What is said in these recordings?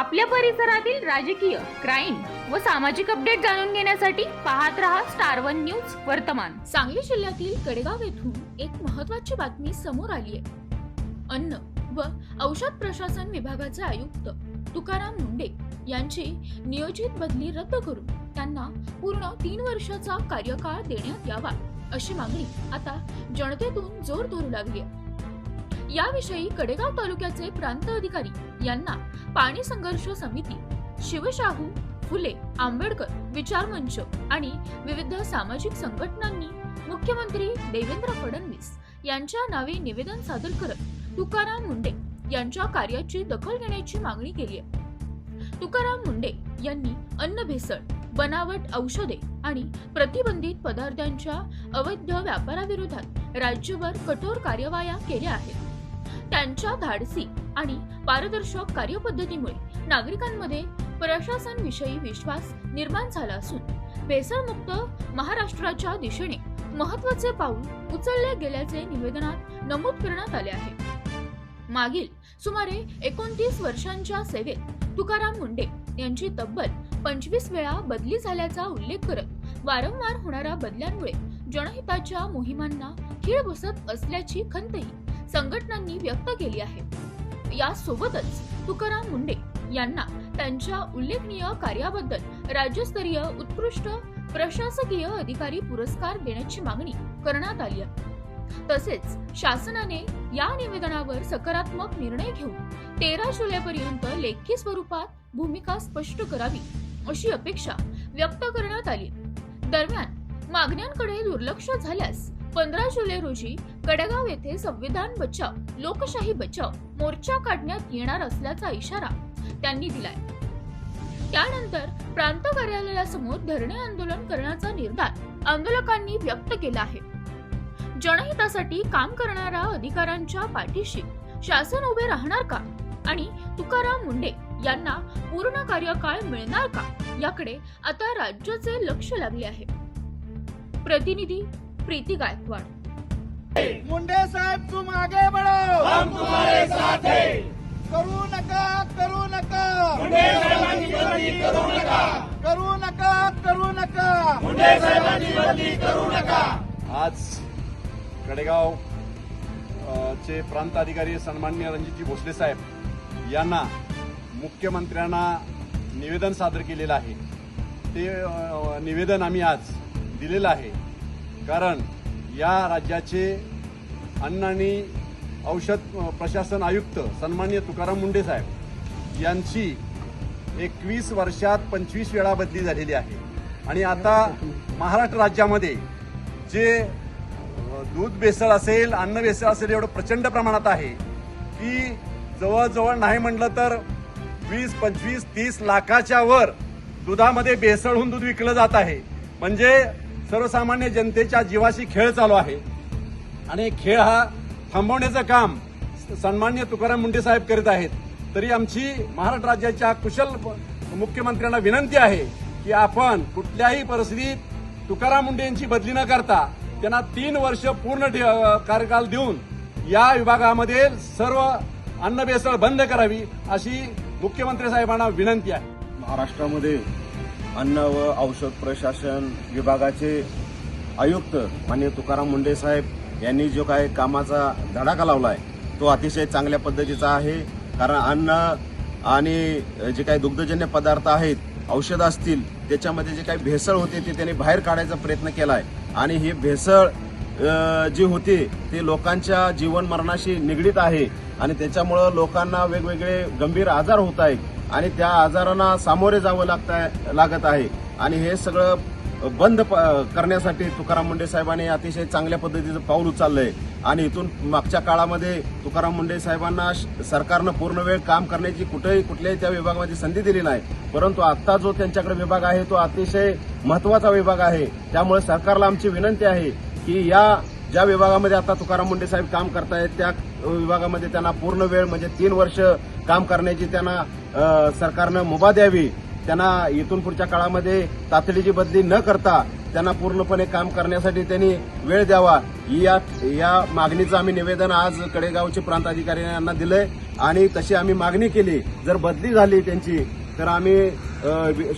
आपल्या परिसरातील राजकीय, क्राईम व सामाजिक अपडेट जाणून घेण्यासाठी पाहत रहा स्टार वन न्यूज वर्तमान। सांगली जिल्ह्यातील कडेगाव येथून एक महत्त्वाची बातमी समोर आली आहे। अन्न व औषध प्रशासन विभागाचे आयुक्त तुकाराम मुंडे यांची नियोजित बदली रद्द करून त्यांना पूर्ण 3 वर्षाचा कार्यकाळ देण्यात यावा अशी मागणी आता जनतेतून जोर धरू लागली आहे। याविषयी कडेगाव तालुक्याचे प्रांत अधिकारी यांना पाणी संघर्ष समिती, शिवशाहू फुले आंबेडकर विचार मंच आणि विविध सामाजिक संघटनांनी मुख्यमंत्री देवेंद्र फडणवीस यांच्या नावे निवेदन सादर करत तुकाराम मुंडे यांच्या कार्याची दखल घेण्याची मागणी केली आहे। तुकाराम मुंडे यांनी अन्न भेसळ, बनावट औषधे आणि प्रतिबंधित पदार्थांच्या अवैध व्यापाराविरोधात राज्यभर कठोर कार्यवाह्या केल्या आहेत। त्यांच्या धाडसी आणि पारदर्शक कार्यपद्धतीमुळे नागरिकांमध्ये प्रशासनाविषयी विश्वास निर्माण झाला असून भेसळमुक्त महाराष्ट्राच्या दिशेने महत्त्वाचे पाऊल उचलले गेल्याचे निवेदनात नमूद करण्यात आले आहे। मागील सुमारे 29 वर्षांच्या सेवेत तुकाराम मुंडे यांची तब्बल 25 वेळा बदली झाल्याचा उल्लेख करत वारंवार होणाऱ्या बदल्यांमुळे जनहिताच्या मोहिमांना खीळ बसत असल्याची खंतही संघटनांनी व्यक्त केली आहे। यासोबतच तुकाराम मुंडे यांना त्यांच्या उल्लेखनीय कार्याबद्दल राज्यस्तरीय उत्कृष्ट प्रशासकीय अधिकारी पुरस्कार देण्याची मागणी करण्यात आली आहे। तसेच शासनाने या निवेदनावर सकारात्मक निर्णय घेऊन 13 जुलैपर्यंत लेखी स्वरूपात भूमिका स्पष्ट करावी अशी अपेक्षा व्यक्त करण्यात आली। दरम्यान मागण्यांकडे दुर्लक्ष झाल्यास 15 जुलै रोजी कडेगाव येथे संविधान बचाव लोकशाही बचाव मोर्चा काढण्यात येणार असल्याचा इशारा त्यांनी दिलाय। त्यानंतर प्रांत कार्यालयासमोर धरणे आंदोलन करण्याचा निर्धार आंदोलकांनी व्यक्त केला आहे। जनहितासाठी काम करणाऱ्या अधिकाऱ्यांच्या पाठीशी शासन उभे राहणार का आणि तुकाराम मुंडे यांना पूर्ण कार्यकाळ मिळणार का याकडे आता राज्याचे लक्ष लागले आहे। प्रतिनिधी प्रीति गायकवाड। मुंडे साहब तुम आगे बढ़ो, हम तुम्हारे साथ हैं। करू नका मुंडे साहेबांची बदली करू नका, करू नका मुंडे साहेबांची बदली करू नका। आज कडेगाव चे प्रांत अधिकारी सन्माननीय रणजितजी भोसले साहेब यांना मुख्यमंत्र्यांना निवेदन सादर केलेलं आहे। ते निवेदन आम्ही आज दिलेलं आहे कारण या राज्याचे अन्न आणि औषध प्रशासन आयुक्त सन्माननीय तुकाराम मुंडे साहेब यांची 21 वर्षात 25 वेळा बदली झालेली आहे आणि आता महाराष्ट्र राज्यामध्ये जे दूध भेसळ असेल, अन्न भेसळ असेल एवढं प्रचंड प्रमाणात आहे की जवळजवळ नाही म्हटलं तर 20, 25, 30 लाखाच्या वर दुधामध्ये भेसळ होऊन दूध विकलं जात आहे। म्हणजे सर्वसामान्य जनतेच्या जीवाशी खेळ चालू आहे आणि खेळ हा थांबवण्याचं काम सन्माननीय तुकाराम मुंडे साहेब करीत आहेत। तरी आमची महाराष्ट्र राज्याच्या कुशल मुख्यमंत्र्यांना विनंती आहे की आपण कुठल्याही परिस्थितीत तुकाराम मुंडे यांची बदली न करता त्यांना 3 वर्ष पूर्ण कार्यकाल देऊन या विभागामध्ये सर्व अन्न भेसळ बंद करावी अशी मुख्यमंत्री साहेबांना विनंती आहे। महाराष्ट्रामध्ये अन्न व औषध प्रशासन विभागाचे आयुक्त माननीय तुकाराम मुंडे साहेब यांनी जो काही कामाचा धडाका लावलाय तो अतिशय चांगल्या पद्धतीचा आहे। कारण अन्न आणि जे काही दुग्धजन्य पदार्थ आहेत, औषध असतील, त्याच्यामध्ये जे काही भेसळ होते ते त्यांनी बाहेर काढायचा प्रयत्न केलाय आणि ही भेसळ जी होती ते लोकांच्या जीवन मरणाशी निगडीत आहे आणि त्याच्यामुळं लोकांना वेगवेगळे गंभीर आजार होत आहेत आणि त्या आजारांना सामोरे जावं लागत आहे आणि हे सगळं बंद करण्यासाठी तुकाराम मुंडे साहेबांनी अतिशय चांगल्या पद्धतीचं पाऊल उचललंय आणि इथून मागच्या काळामध्ये तुकाराम मुंडे साहेबांना सरकारनं पूर्ण वेळ काम करण्याची कुठल्याही त्या विभागामध्ये संधी दिली नाही, परंतु आता जो त्यांच्याकडे विभाग आहे तो अतिशय महत्वाचा विभाग आहे। त्यामुळे सरकारला आमची विनंती आहे की ज्या विभागामध्ये आता तुकाराम मुंडे साहेब काम करतायत त्या विभागामध्ये त्यांना पूर्ण वेळ म्हणजे 3 वर्ष काम करण्याची त्यांना सरकारनं मुभा द्यावी। त्यांना इथून पुढच्या काळामध्ये तातडीची बदली न करता त्यांना पूर्णपणे काम करण्यासाठी त्यांनी वेळ द्यावा या मागणीचं आम्ही निवेदन आज कडेगावचे प्रांत अधिकारी यांना दिलंय आणि तशी आम्ही मागणी केली. जर बदली झाली त्यांची तर आम्ही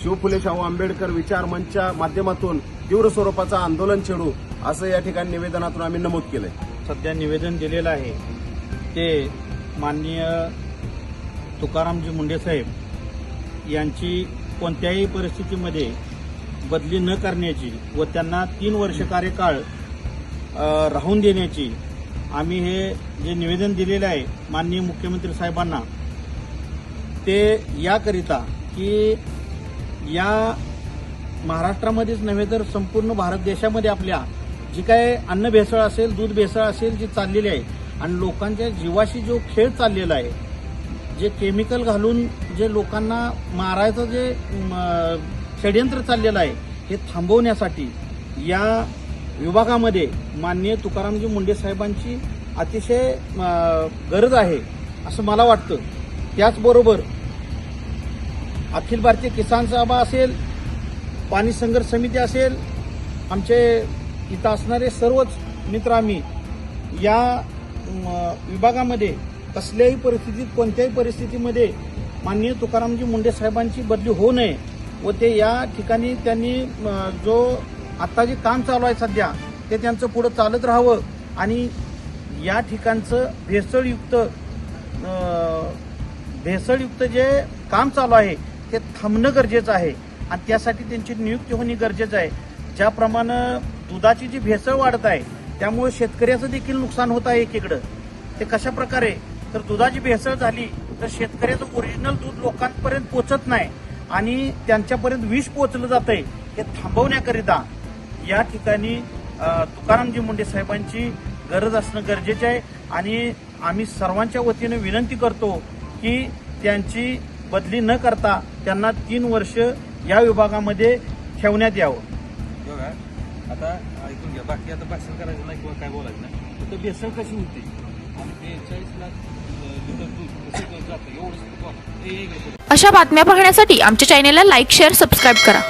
शिवफुले शाहू आंबेडकर विचार मंचच्या माध्यमातून तीव्र स्वरूपाचं आंदोलन छेडू असं या ठिकाणी निवेदनातून आम्ही नमूद केलंय. सध्या निवेदन दिलेलं आहे ते माननीय तुकारामजी मुंडे साहेब यांची कोणत्याही परिस्थितीमध्ये बदली न करण्याची व त्यांना 3 वर्ष कार्यकाळ राहून देण्याची आम्ही हे जे निवेदन दिलेलं आहे माननीय मुख्यमंत्री साहेबांना ते याकरिता की या महाराष्ट्रामध्येच नव्हे तर संपूर्ण भारत देशामध्ये आपल्या जी काय अन्न भेसळ असेल दूध भेसळ असेल जी चाललेली आहे आणि लोकांच्या जीवाशी जो खेळ चाललेला आहे, जे केमिकल घालून जे लोकांना मारायचं जे षड्यंत्र चाललेलं आहे हे थांबवण्यासाठी या विभागामध्ये माननीय तुकारामजी मुंडे साहेबांची अतिशय गरज आहे असं मला वाटतं. त्याचबरोबर अखिल भारतीय किसान सभा असेल, पाणी संघर्ष समिती असेल, आमचे इथं असणारे सर्वच मित्र आम्ही या विभागामध्ये कसल्याही परिस्थितीत कोणत्याही परिस्थितीमध्ये माननीय तुकारामजी मुंडे साहेबांची बदली होऊ नये व ते या ठिकाणी त्यांनी जो आता जे काम चालू आहे सध्या ते त्यांचं पुढं चालत राहावं आणि या ठिकाणचं भेसळयुक्त जे काम चालू आहे ते थांबणं गरजेचं आहे आणि त्यासाठी त्यांची नियुक्ती होणे गरजेचं आहे. ज्याप्रमाणे दुधाची जी भेसळ वाढत आहे त्यामुळे शेतकऱ्याचं देखील नुकसान होत आहे एकीकडं. ते कशा प्रकारे तर दुधाची भेसळ झाली तर शेतकऱ्याचं ओरिजिनल दूध लोकांपर्यंत पोचत नाही आणि त्यांच्यापर्यंत विष पोचलं जात आहे. हे थांबवण्याकरिता या ठिकाणी तुकारामजी मुंडे साहेबांची गरज असणं गरजेचे आहे आणि आम्ही सर्वांच्या वतीने विनंती करतो की त्यांची बदली न करता त्यांना 3 वर्ष या विभागामध्ये ठेवण्यात यावं. बघा आता ऐकून घ्या, बाकी आता भाषण करायचं नाही किंवा काय बोलायचं नाही. तर भेसळ कशी होती आणि 40 लाख लिटर दूध कसं जातं एवढंच. अशा बातम्या पाहण्यासाठी आमच्या चॅनेलला लाईक, शेअर, सबस्क्राईब करा.